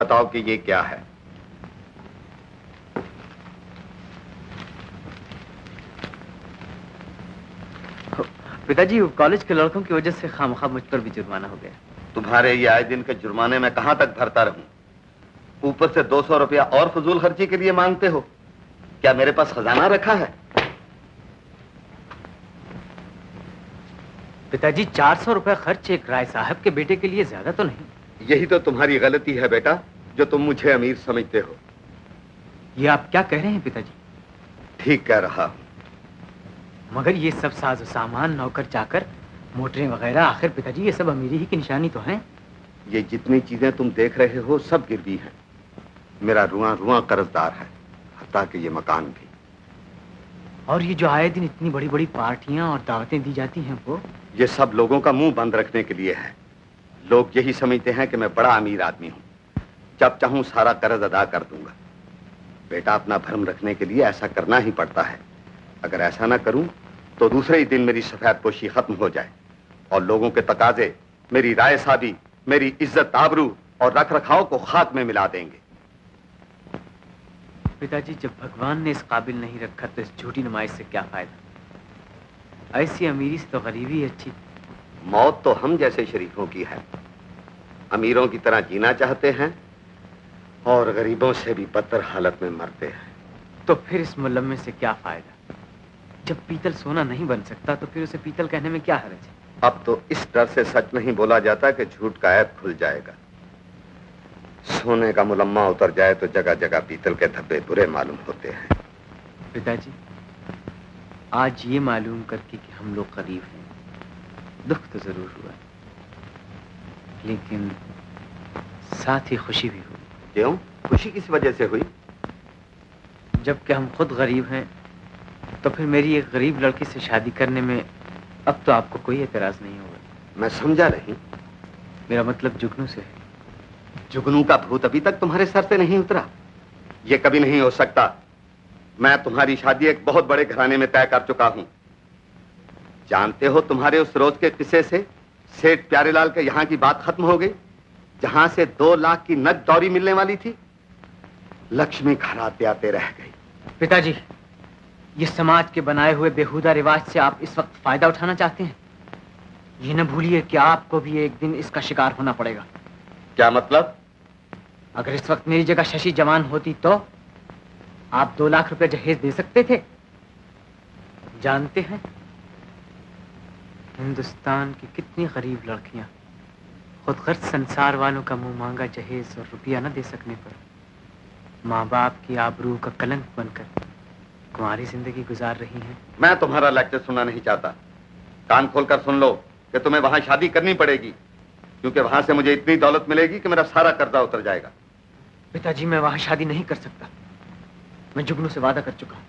बताओ कि ये क्या है। पिताजी, कॉलेज के लड़कों की वजह से खामखा मुझ पर भी जुर्माना हो गया। तुम्हारे ये आए दिन के जुर्माने में कहां तक भरता रहूं? ऊपर से 200 रुपया और फजूल खर्ची के लिए मांगते हो। क्या मेरे पास खजाना रखा है? पिताजी, 400 रुपया खर्च एक राय साहब के बेटे के लिए ज्यादा तो नहीं? यही तो तुम्हारी गलती है बेटा, जो तुम मुझे अमीर समझते हो। ये आप क्या कह रहे हैं पिताजी? ठीक कह रहा हूं। मगर ये सब साज सामान, नौकर चाकर, मोटरें वगैरह, आखिर पिताजी ये सब अमीरी ही की निशानी तो हैं। ये जितनी चीजें तुम देख रहे हो सब गिरवी हैं। मेरा रुआं रुआं कर्जदार है, हत्ता कि ये मकान भी। और ये जो आए दिन इतनी बड़ी बड़ी पार्टियां और दावतें दी जाती हैं, वो ये सब लोगों का मुंह बंद रखने के लिए है। लोग यही समझते हैं कि मैं बड़ा अमीर आदमी हूं, जब चाहूं सारा कर्ज अदा कर दूंगा। बेटा, अपना भरम रखने के लिए ऐसा करना ही पड़ता है। अगर ऐसा ना करूं तो दूसरे ही दिन मेरी सफेद पोशी खत्म हो जाए और लोगों के तकाजे मेरी राय साबी, मेरी इज्जत आबरू और रख रखाव को खाक में मिला देंगे। पिताजी, जब भगवान ने इस काबिल नहीं रखा तो इस झूठी नुमाइश से क्या फायदा? ऐसी अमीरी से तो गरीबी अच्छी। मौत तो हम जैसे शरीफों की है। अमीरों की तरह जीना चाहते हैं और गरीबों से भी बदतर हालत में मरते हैं। तो फिर इस मुलम्मे से क्या फायदा? जब पीतल सोना नहीं बन सकता तो फिर उसे पीतल कहने में क्या हर्ज है? अब तो इस डर से सच नहीं बोला जाता कि झूठ का ऐब खुल जाएगा। सोने का मुलम्मा उतर जाए तो जगह जगह पीतल के धब्बे बुरे मालूम होते हैं। पिताजी, आज ये मालूम करके कि हम लोग गरीब हैं, दुख तो जरूर हुआ, लेकिन साथ ही खुशी भी हुई। क्यों? खुशी किस वजह से हुई? जबकि हम खुद गरीब हैं तो फिर मेरी एक गरीब लड़की से शादी करने में अब तो आपको कोई एतराज नहीं होगा। मैं समझा नहीं। मेरा मतलब जुगनू से है। जुगनू का भूत अभी तक तुम्हारे सर से नहीं उतरा? यह कभी नहीं हो सकता। मैं तुम्हारी शादी एक बहुत बड़े घराने में तय कर चुका हूं। जानते हो, तुम्हारे उस रोज के किस्से से सेठ प्यारेलाल के यहां की बात खत्म हो गई, जहां से 2 लाख की नकद दौरी मिलने वाली थी। लक्ष्मी घर आते आते रह गई। पिताजी, ये समाज के बनाए हुए बेहुदा रिवाज से आप इस वक्त फायदा उठाना चाहते हैं। ये न भूलिए कि आपको भी एक दिन इसका शिकार होना पड़ेगा। क्या मतलब? अगर इस वक्त मेरी जगह शशि जवान होती तो आप 2 लाख रुपए जहेज दे सकते थे। जानते हैं, हिंदुस्तान की कितनी गरीब लड़कियां खुद गर्ज संसार वालों का मुंह मांगा जहेज और रुपया न दे सकने पर माँ बाप की आबरू का कलंक बनकर कुंवारी जिंदगी गुजार रही हैं। मैं तुम्हारा लेक्चर सुनना नहीं चाहता। कान खोलकर सुन लो कि तुम्हें वहां शादी करनी पड़ेगी, क्योंकि वहां से मुझे इतनी दौलत मिलेगी कि मेरा सारा कर्जा उतर जाएगा। पिताजी, मैं वहां शादी नहीं कर सकता। मैं जुगनू से वादा कर चुका हूं।